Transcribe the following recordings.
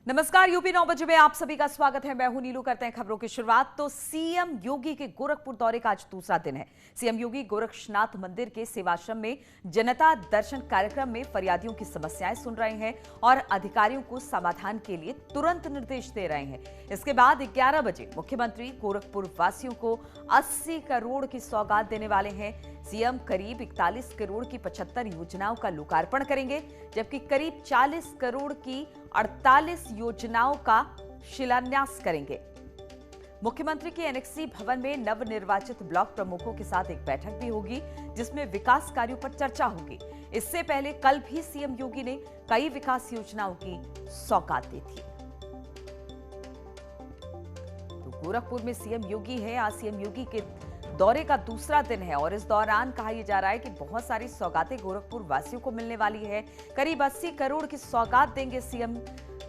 नमस्कार, यूपी 9 बजे में आप सभी का स्वागत है। मैं हूं नीलू। करते हैं खबरों की शुरुआत। तो सीएम योगी के गोरखपुर दौरे का आज दूसरा दिन है। सीएम योगी गोरक्षनाथ मंदिर के सेवाश्रम में जनता दर्शन कार्यक्रम में फरियादियों की समस्याएं सुन रहे हैं और अधिकारियों को समाधान के लिए तुरंत निर्देश दे रहे हैं। इसके बाद 11 बजे मुख्यमंत्री गोरखपुर वासियों को 80 करोड़ की सौगात देने वाले हैं। सीएम करीब 41 करोड़ की 75 योजनाओं का लोकार्पण करेंगे, जबकि करीब 40 करोड़ की 48 योजनाओं का शिलान्यास करेंगे। मुख्यमंत्री के एनेक्सी भवन में नवनिर्वाचित ब्लॉक प्रमुखों के साथ एक बैठक भी होगी, जिसमें विकास कार्यों पर चर्चा होगी। इससे पहले कल भी सीएम योगी ने कई विकास योजनाओं की सौगात दी थी। तो गोरखपुर में सीएम योगी है। आज सीएम योगी के दौरे का दूसरा दिन है और इस दौरान कहा यह जा रहा है कि बहुत सारी सौगातें गोरखपुर वासियों को मिलने वाली है। करीब 80 करोड़ की सौगात देंगे सीएम।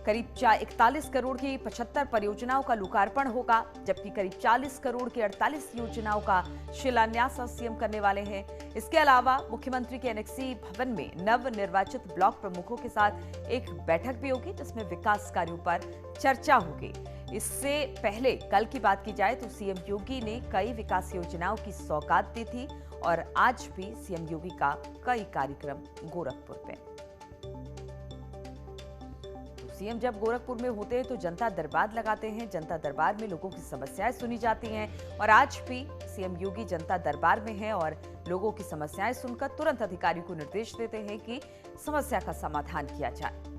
करीब 41 करोड़ की 75 परियोजनाओं का लोकार्पण होगा, जबकि करीब 40 करोड़ की 48 योजनाओं का शिलान्यास सीएम करने वाले हैं। इसके अलावा मुख्यमंत्री के एनेक्सी भवन में नवनिर्वाचित ब्लॉक प्रमुखों के साथ एक बैठक भी होगी, जिसमें विकास कार्यों पर चर्चा होगी। इससे पहले कल की बात की जाए तो सीएम योगी ने कई विकास योजनाओं की सौगात दी थी और आज भी सीएम योगी का कई कार्यक्रम गोरखपुर में। तो सीएम जब गोरखपुर में होते हैं तो जनता दरबार लगाते हैं। जनता दरबार में लोगों की समस्याएं सुनी जाती हैं और आज भी सीएम योगी जनता दरबार में हैं और लोगों की समस्याएं सुनकर तुरंत अधिकारियों को निर्देश देते हैं कि समस्या का समाधान किया जाए।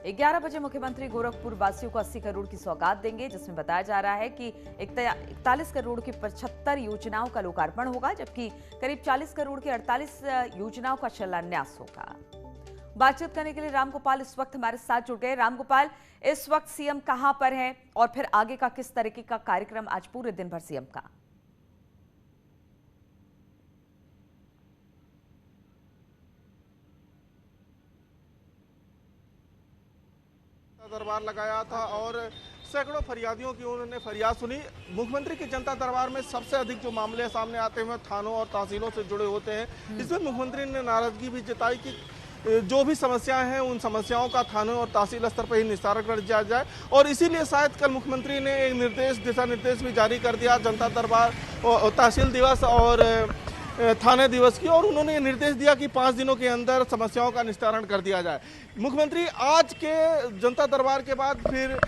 11 बजे मुख्यमंत्री गोरखपुर वासियों को 80 करोड़ की सौगात देंगे, जिसमें बताया जा रहा है कि 41 करोड़ की 75 योजनाओं का लोकार्पण होगा, जबकि करीब 40 करोड़ की 48 योजनाओं का शिलान्यास होगा। बातचीत करने के लिए रामगोपाल इस वक्त हमारे साथ जुड़ गए। रामगोपाल, इस वक्त सीएम कहां पर है और फिर आगे का किस तरीके का कार्यक्रम आज पूरे दिन भर सीएम का? दरबार लगाया था और सैकड़ों फरियादियों की उन्होंने फरियाद सुनी। मुख्यमंत्री के जनता दरबार में सबसे अधिक जो मामले सामने आते हैं थानों और तहसीलों से जुड़े होते हैं। इसमें मुख्यमंत्री ने नाराजगी भी जताई कि जो भी समस्याएं हैं उन समस्याओं का थानों और तहसील स्तर पर ही निस्तारण कर दिया जाए और इसीलिए शायद कल मुख्यमंत्री ने एक दिशा निर्देश भी जारी कर दिया जनता दरबार तहसील दिवस और थाने दिवस की, और उन्होंने निर्देश दिया कि 5 दिनों के अंदर समस्याओं का निस्तारण कर दिया जाए। मुख्यमंत्री आज के जनता दरबार के बाद फिर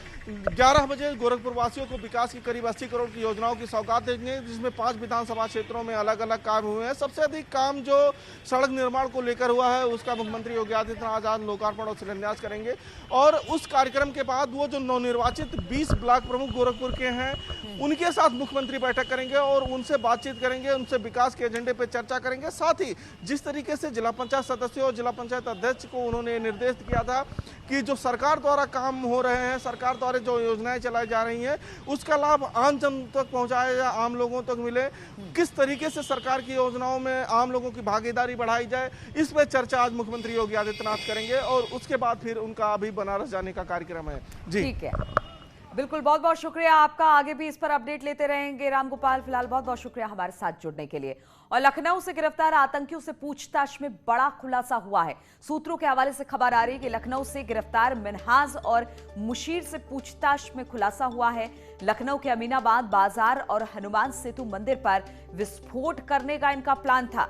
11 बजे गोरखपुर वासियों को विकास की करीब 80 करोड़ की योजनाओं की सौगात देंगे, जिसमें 5 विधानसभा क्षेत्रों में अलग अलग काम हुए हैं। सबसे अधिक काम जो सड़क निर्माण को लेकर हुआ है उसका मुख्यमंत्री योगी आदित्यनाथ आज लोकार्पण और शिलान्यास करेंगे और उस कार्यक्रम के बाद वो जो नवनिर्वाचित 20 ब्लॉक प्रमुख गोरखपुर के हैं उनके साथ मुख्यमंत्री बैठक करेंगे और उनसे बातचीत करेंगे, उनसे विकास के एजेंडे पर चर्चा करेंगे। साथ ही जिस तरीके से जिला पंचायत सदस्यों और जिला पंचायत अध्यक्ष को उन्होंने निर्देश किया था कि जो सरकार द्वारा काम हो रहे हैं, सरकार द्वारा जो योजनाएं चलाई जा रही हैं उसका लाभ आम जन तक पहुंचाया जाए, आम लोगों तक मिले, किस तरीके से सरकार की योजनाओं में आम लोगों की भागीदारी बढ़ाई जाए, इस पर चर्चा आज मुख्यमंत्री योगी आदित्यनाथ करेंगे और उसके बाद फिर उनका अभी बनारस जाने का कार्यक्रम है। जी ठीक है, बिल्कुल, बहुत बहुत शुक्रिया आपका। आगे भी इस पर अपडेट लेते रहेंगे रामगोपाल। फिलहाल बहुत बहुत शुक्रिया हमारे साथ जुड़ने के लिए। और लखनऊ से गिरफ्तार आतंकियों से पूछताछ में बड़ा खुलासा हुआ है। सूत्रों के हवाले से खबर आ रही है कि लखनऊ से गिरफ्तार मिन्हाज और मुशीर से पूछताछ में खुलासा हुआ है। लखनऊ के अमीनाबाद बाजार और हनुमान सेतु मंदिर पर विस्फोट करने का इनका प्लान था।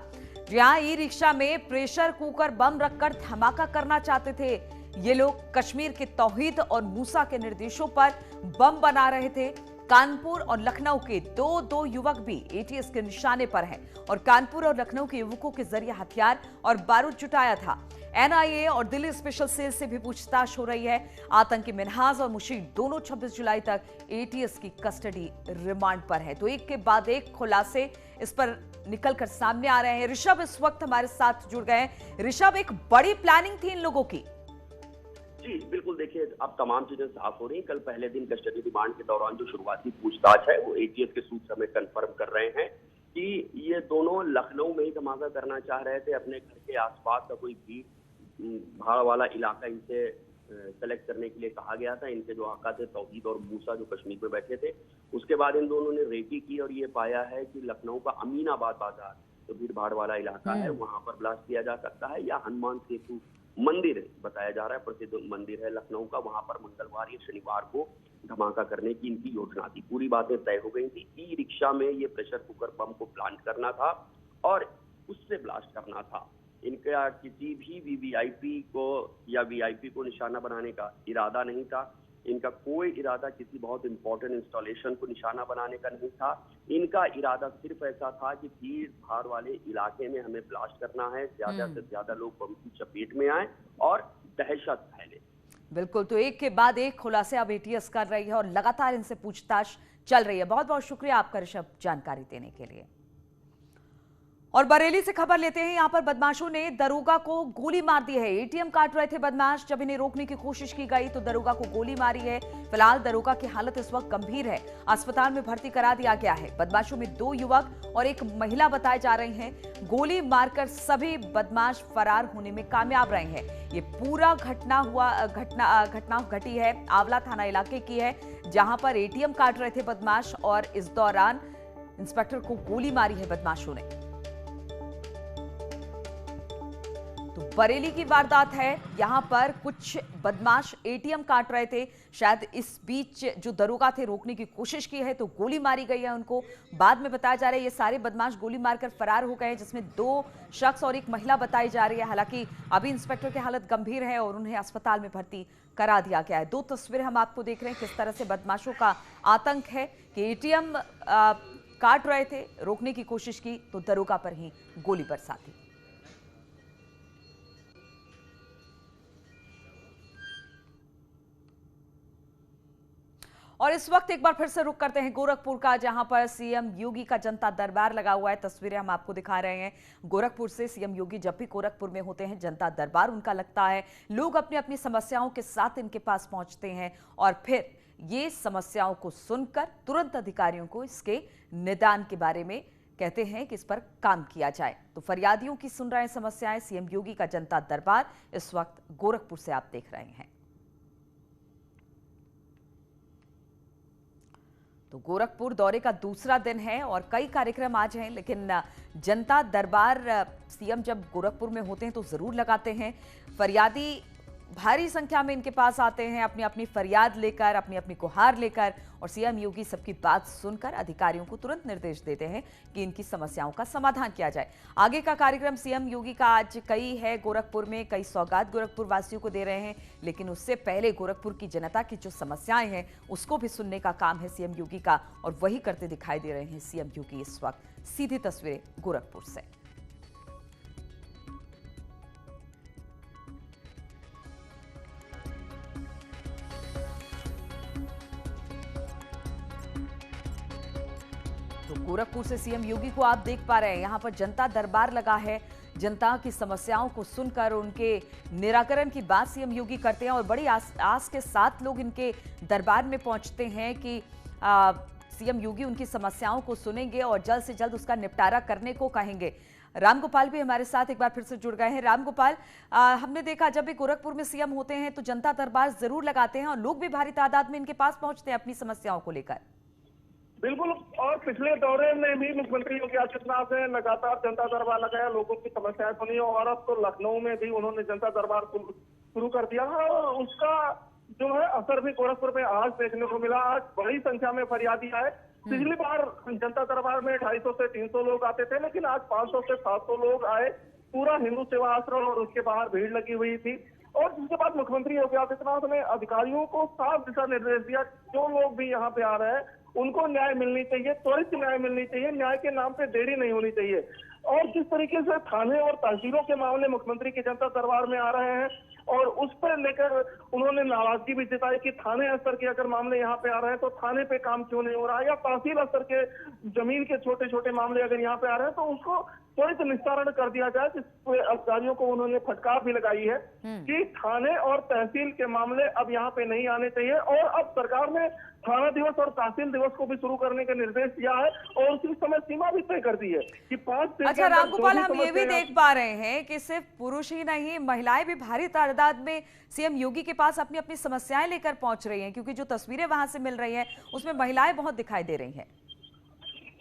जहां ई रिक्शा में प्रेशर कुकर बम रखकर धमाका करना चाहते थे। ये लोग कश्मीर के तौहीद और मूसा के निर्देशों पर बम बना रहे थे। कानपुर और लखनऊ के दो युवक भी एटीएस के निशाने पर हैं और कानपुर और लखनऊ के युवकों के जरिए हथियार और बारूद जुटाया था। एनआईए और दिल्ली स्पेशल सेल से भी पूछताछ हो रही है। आतंकी मिन्हाज और मुशीर दोनों 26 जुलाई तक एटीएस की कस्टडी रिमांड पर है। तो एक के बाद एक खुलासे इस पर निकलकर सामने आ रहे हैं। ऋषभ इस वक्त हमारे साथ जुड़ गए हैं। ऋषभ, एक बड़ी प्लानिंग थी इन लोगों की। जी बिल्कुल, देखिए अब तमाम चीजें साफ हो रही हैं। कल पहले दिन कस्टडी रिमांड के दौरान जो शुरुआती पूछताछ है वो एटीएस के सूत्र हमें कंफर्म कर रहे हैं कि ये दोनों लखनऊ में ही धमाका करना चाह रहे थे। अपने घर के आसपास का कोई भीड़ भाड़ वाला इलाका इनसे सेलेक्ट करने के लिए कहा गया था। इनके जो आका थे तौहीद और मूसा जो कश्मीर में बैठे थे, उसके बाद इन दोनों ने रेकी की और ये पाया है कि लखनऊ का अमीनाबाद बाजार जो भीड़ भाड़ वाला इलाका है वहां पर ब्लास्ट किया जा सकता है या हनुमान सेतु मंदिर बताया जा रहा है, प्रसिद्ध मंदिर है लखनऊ का, वहां पर मंगलवार या शनिवार को धमाका करने की इनकी योजना थी। पूरी बातें तय हो गई थी। ई रिक्शा में ये प्रेशर कुकर बम को प्लांट करना था और उससे ब्लास्ट करना था। इनका किसी भी वीवीआईपी को या वीआईपी को निशाना बनाने का इरादा नहीं था। इनका कोई इरादा किसी बहुत इंपॉर्टेंट इंस्टॉलेशन को निशाना बनाने का नहीं था। इनका इरादा सिर्फ ऐसा था कि भीड़ भाड़ वाले इलाके में हमें ब्लास्ट करना है, ज्यादा से ज्यादा लोग बम की चपेट में आए और दहशत फैले। बिल्कुल, तो एक के बाद एक खुलासे अब एटीएस कर रही है और लगातार इनसे पूछताछ चल रही है। बहुत बहुत शुक्रिया आपका ऋषभ जानकारी देने के लिए। और बरेली से खबर लेते हैं। यहां पर बदमाशों ने दरोगा को गोली मार दी है। एटीएम काट रहे थे बदमाश, जब इन्हें रोकने की कोशिश की गई तो दरोगा को गोली मारी है। फिलहाल दरोगा की हालत इस वक्त गंभीर है, अस्पताल में भर्ती करा दिया गया है। बदमाशों में 2 युवक और एक महिला बताए जा रहे हैं। गोली मारकर सभी बदमाश फरार होने में कामयाब रहे हैं। ये पूरा घटना घटी है आंवला थाना इलाके की है, जहां पर एटीएम काट रहे थे बदमाश और इस दौरान इंस्पेक्टर को गोली मारी है बदमाशों ने। तो बरेली की वारदात है। यहां पर कुछ बदमाश एटीएम काट रहे थे, शायद इस बीच जो दरोगा थे रोकने की कोशिश की है तो गोली मारी गई है उनको। बाद में बताया जा रहा है ये सारे बदमाश गोली मारकर फरार हो गए हैं, जिसमें 2 शख्स और एक महिला बताई जा रही है। हालांकि अभी इंस्पेक्टर की हालत गंभीर है और उन्हें अस्पताल में भर्ती करा दिया गया है। 2 तस्वीरें हम आपको देख रहे हैं किस तरह से बदमाशों का आतंक है कि एटीएम काट रहे थे, रोकने की कोशिश की तो दरोगा पर ही गोली बरसाती। और इस वक्त एक बार फिर से रुक करते हैं गोरखपुर का, जहां पर सीएम योगी का जनता दरबार लगा हुआ है। तस्वीरें हम आपको दिखा रहे हैं गोरखपुर से। सीएम योगी जब भी गोरखपुर में होते हैं जनता दरबार उनका लगता है। लोग अपनी अपनी समस्याओं के साथ इनके पास पहुंचते हैं और फिर ये समस्याओं को सुनकर तुरंत अधिकारियों को इसके निदान के बारे में कहते हैं कि इस पर काम किया जाए। तो फरियादियों की सुन रहे हैं समस्याएं। सीएम योगी का जनता दरबार इस वक्त गोरखपुर से आप देख रहे हैं। तो गोरखपुर दौरे का दूसरा दिन है और कई कार्यक्रम आज हैं, लेकिन जनता दरबार सीएम जब गोरखपुर में होते हैं तो जरूर लगाते हैं। फरियादी भारी संख्या में इनके पास आते हैं अपनी अपनी फरियाद लेकर, अपनी अपनी गुहार लेकर, और सीएम योगी सबकी बात सुनकर अधिकारियों को तुरंत निर्देश देते हैं कि इनकी समस्याओं का समाधान किया जाए। आगे का कार्यक्रम सीएम योगी का आज कई है गोरखपुर में, कई सौगात गोरखपुर वासियों को दे रहे हैं, लेकिन उससे पहले गोरखपुर की जनता की जो समस्याएं हैं उसको भी सुनने का काम है सीएम योगी का, और वही करते दिखाई दे रहे हैं सीएम योगी इस वक्त। सीधी तस्वीरें गोरखपुर से। गोरखपुर से सीएम योगी को आप देख पा रहे हैं। यहां पर जनता दरबार लगा है। जनता की समस्याओं को सुनकर उनके निराकरण की बात सीएम योगी करते हैं और बड़ी आस के साथ लोग इनके दरबार में पहुंचते हैं कि सीएम योगी उनकी समस्याओं को सुनेंगे और जल्द से जल्द उसका निपटारा करने को कहेंगे। रामगोपाल भी हमारे साथ एक बार फिर से जुड़ गए हैं। रामगोपाल, हमने देखा जब भी गोरखपुर में सीएम होते हैं तो जनता दरबार जरूर लगाते हैं और लोग भी भारी तादाद में इनके पास पहुंचते हैं अपनी समस्याओं को लेकर। बिल्कुल, और पिछले दौरे में भी मुख्यमंत्री योगी आदित्यनाथ ने लगातार जनता दरबार लगाया, लोगों की समस्याएं सुनी, और अब तो लखनऊ में भी उन्होंने जनता दरबार शुरू कर दिया और उसका जो है असर भी गोरखपुर में आज देखने को मिला। आज बड़ी संख्या में फरियादी आए। पिछली बार जनता दरबार में 250 से 300 लोग आते थे, लेकिन आज 500 से 700 लोग आए। पूरा हिंदू सेवा आश्रम और उसके बाहर भीड़ लगी हुई थी, और जिसके बाद मुख्यमंत्री योगी आदित्यनाथ ने अधिकारियों को साफ दिशा निर्देश दिया, जो लोग भी यहाँ पे आ रहे हैं उनको न्याय मिलनी चाहिए, त्वरित न्याय मिलनी चाहिए, न्याय के नाम पे देरी नहीं होनी चाहिए। और जिस तरीके से थाने और तहसीलों के मामले मुख्यमंत्री के जनता दरबार में आ रहे हैं और उस पर लेकर उन्होंने नाराजगी भी जताई कि थाने स्तर के अगर मामले यहाँ पे आ रहे हैं तो थाने पे काम क्यों नहीं हो रहा है, या तहसील स्तर के जमीन के छोटे छोटे मामले अगर यहाँ पे आ रहे हैं तो उसको त्वरित निस्तारण कर दिया जाए। जिस अधिकारियों को उन्होंने फटकार भी लगाई है कि थाने और तहसील के मामले अब यहाँ पे नहीं आने चाहिए, और अब सरकार ने थाना दिवस और तहसील दिवस को भी शुरू करने का निर्देश दिया है और उसकी समय सीमा भी तय कर दी है कि 5 दिन। अच्छा रामगोपाल, हम ये भी देख पा रहे हैं कि सिर्फ पुरुष ही नहीं, महिलाएं भी भारी तादाद में सीएम योगी के पास अपनी अपनी समस्याएं लेकर पहुंच रही हैं, क्योंकि जो तस्वीरें वहां से मिल रही हैं उसमें महिलाएं बहुत दिखाई दे रही हैं।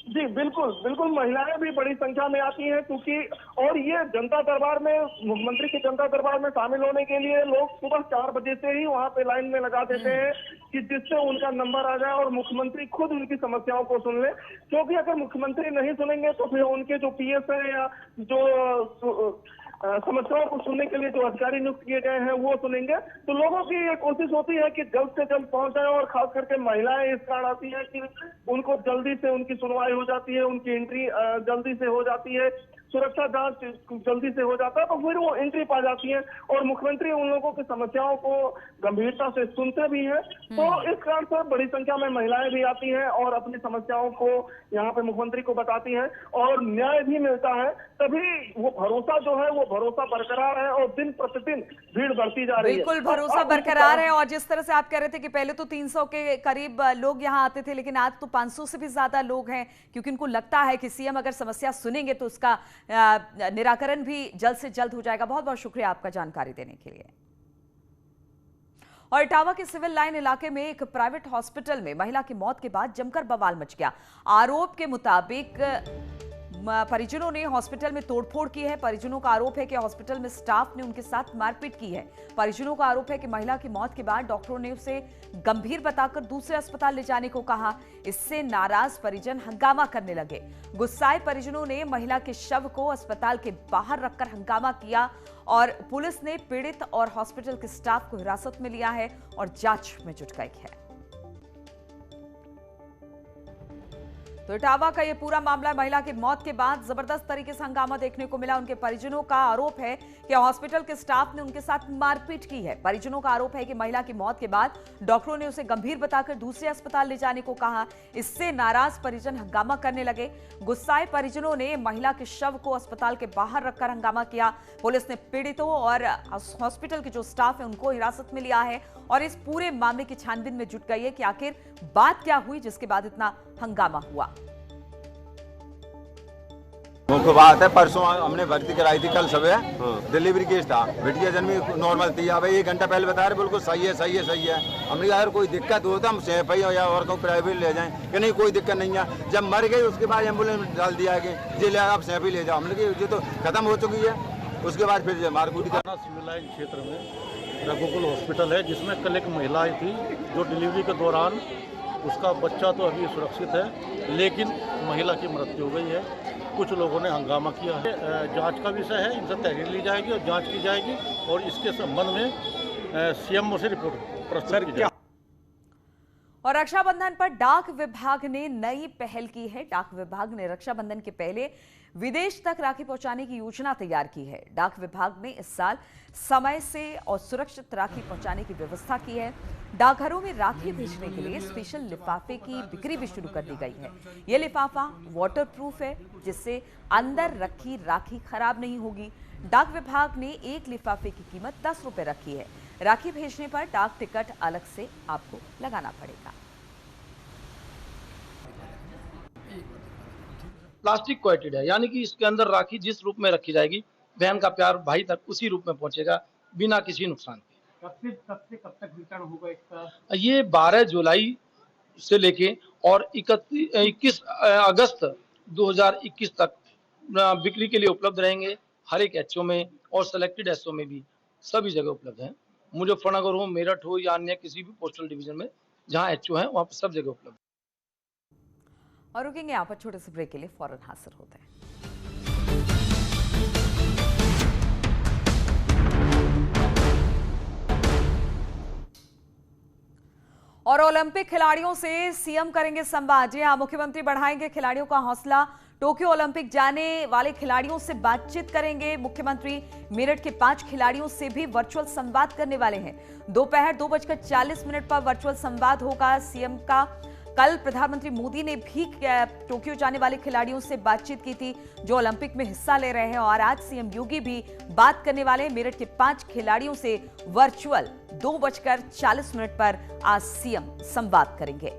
जी बिल्कुल बिल्कुल, महिलाएं भी बड़ी संख्या में आती हैं क्योंकि, और ये जनता दरबार में, मुख्यमंत्री के जनता दरबार में शामिल होने के लिए लोग सुबह 4 बजे से ही वहां पे लाइन में लगा देते हैं कि जिससे उनका नंबर आ जाए और मुख्यमंत्री खुद उनकी समस्याओं को सुन ले। क्योंकि अगर मुख्यमंत्री नहीं सुनेंगे तो फिर उनके जो पीएस है या जो समस्याओं को सुनने के लिए जो अधिकारी नियुक्त किए गए हैं वो सुनेंगे। तो लोगों की ये कोशिश होती है कि जल्द से जल्द पहुंच जाए, और खास करके महिलाएं इस कारण आती है कि उनको जल्दी से उनकी सुनवाई हो जाती है, उनकी एंट्री जल्दी से हो जाती है, सुरक्षा जांच जल्दी से हो जाता है, तो फिर वो एंट्री पा जाती है और मुख्यमंत्री उन लोगों की समस्याओं को गंभीरता से सुनते भी हैं। तो इस कारण से बड़ी संख्या में महिलाएं भी आती हैं और अपनी समस्याओं को यहाँ पे मुख्यमंत्री को बताती हैं और न्याय भी मिलता है। तभी वो भरोसा जो है वो भरोसा बरकरार है और दिन प्रतिदिन भीड़ बढ़ती जा रही है। बिल्कुल भरोसा बरकरार है। और जिस तरह से आप कह रहे थे कि पहले तो 300 के करीब लोग यहाँ आते थे, लेकिन आज तो 500 से भी ज्यादा लोग हैं, क्योंकि उनको लगता है कि सीएम अगर समस्या सुनेंगे तो उसका निराकरण भी जल्द से जल्द हो जाएगा। बहुत बहुत शुक्रिया आपका जानकारी देने के लिए। और इटावा के सिविल लाइन इलाके में एक प्राइवेट हॉस्पिटल में महिला की मौत के बाद जमकर बवाल मच गया। आरोप के मुताबिक परिजनों ने हॉस्पिटल में तोड़फोड़ की है। परिजनों का आरोप है कि हॉस्पिटल में स्टाफ ने उनके साथ मारपीट की है। परिजनों का आरोप है कि महिला की मौत के बाद डॉक्टरों ने उसे गंभीर बताकर दूसरे अस्पताल ले जाने को कहा। इससे नाराज परिजन हंगामा करने लगे। गुस्साए परिजनों ने महिला के शव को अस्पताल के बाहर रखकर हंगामा किया और पुलिस ने पीड़ित और हॉस्पिटल के स्टाफ को हिरासत में लिया है और जांच में जुट गई है। तो इटावा का यह पूरा मामला, महिला की मौत के बाद जबरदस्त तरीके से हंगामा देखने को मिला। उनके परिजनों का आरोप है कि हॉस्पिटल के स्टाफ ने उनके साथ मारपीट की है। परिजनों का आरोप है कि महिला की मौत के बाद डॉक्टरों ने उसे गंभीर बताकर दूसरे अस्पताल ले जाने को कहा। इससे नाराज परिजन हंगामा करने लगे। गुस्साए परिजनों ने महिला के शव को अस्पताल के बाहर रखकर हंगामा किया। पुलिस ने पीड़ितों और हॉस्पिटल के जो स्टाफ है उनको हिरासत में लिया है और इस पूरे मामले की छानबीन में जुट गई है कि आखिर बात क्या हुई जिसके बाद इतना हंगामा हुआ। मुख्य बात है, परसों हमने भर्ती कराई थी, कल सुबह डिलीवरी केस था, बिटिया जन्मी नॉर्मल थी। अब 1 घंटा पहले बता रहे बिल्कुल सही है सही है सही है। हमने कहा अगर कोई दिक्कत हो तो हम सेफई या और कोई प्राइवेट ले जाएं, कि नहीं कोई दिक्कत नहीं है। जब मर गई उसके बाद एम्बुलेंस डाल दिया कि जी ले आप सेफई ले जाओ। हमने कहा ये तो खत्म हो चुकी है। उसके बाद फिर मारकूट करना। सिविल लाइन क्षेत्र में रघुकुल हॉस्पिटल है, जिसमें कल एक महिला आई थी जो डिलीवरी के दौरान, उसका बच्चा तो अभी सुरक्षित है लेकिन महिला की मृत्यु हो गई है। कुछ लोगों ने हंगामा किया है। जांच का विषय है, इनसे तहरीर ली जाएगी और जांच की जाएगी और इसके संबंध में सीएमओ से रिपोर्ट प्रस्तुत की जाएगी। और रक्षाबंधन पर डाक विभाग ने नई पहल की है। डाक विभाग ने रक्षाबंधन के पहले विदेश तक राखी पहुंचाने की योजना तैयार की है। डाक विभाग ने इस साल समय से और सुरक्षित राखी पहुंचाने की व्यवस्था की है। डाकघरों में राखी भेजने के लिए स्पेशल लिफाफे की बिक्री भी शुरू कर दी गई है। यह लिफाफा वाटरप्रूफ है, जिससे अंदर रखी राखी खराब नहीं होगी। डाक विभाग ने एक लिफाफे की कीमत 10 रुपए रखी है। राखी भेजने पर डाक टिकट अलग से आपको लगाना पड़ेगा। प्लास्टिक कोटेड है, यानी कि इसके अंदर राखी जिस रूप में रखी जाएगी, बहन का प्यार भाई तक उसी रूप में पहुंचेगा बिना किसी नुकसान के। कब तक रिटर्न होगा इसका? ये 12 जुलाई से लेके और 21 अगस्त 2021 तक बिक्री के लिए उपलब्ध रहेंगे। हर एक एचओ में और सेलेक्टेड एचओ में भी सभी जगह उपलब्ध हैं। मुजफ्फरनगर हो, मेरठ हो या अन्य किसी भी पोस्टल डिवीजन में जहां एचओ है वहां पर सब जगह उपलब्ध। और रुकेंगे यहाँ पर छोटे से ब्रेक के लिए, फौरन हाजिर होते हैं। और ओलंपिक खिलाड़ियों से सीएम करेंगे संवाद। जी हां, मुख्यमंत्री बढ़ाएंगे खिलाड़ियों का हौसला। टोक्यो ओलंपिक जाने वाले खिलाड़ियों से बातचीत करेंगे मुख्यमंत्री। मेरठ के 5 खिलाड़ियों से भी वर्चुअल संवाद करने वाले हैं। दोपहर 2:40 पर वर्चुअल संवाद होगा सीएम का। कल प्रधानमंत्री मोदी ने भी टोक्यो जाने वाले खिलाड़ियों से बातचीत की थी जो ओलंपिक में हिस्सा ले रहे हैं, और आज सीएम योगी भी बात करने वाले हैं। मेरठ के 5 खिलाड़ियों से वर्चुअल 2:40 पर आज सीएम संवाद करेंगे।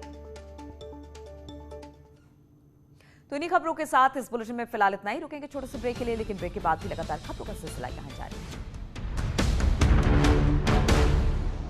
तो इन्हीं खबरों के साथ इस बुलेटिन में फिलहाल इतना ही। रुकेंगे छोटे से ब्रेक के लिए, लेकिन ब्रेक के बाद भी लगातार खबरों का सिलसिला यहाँ जारी है।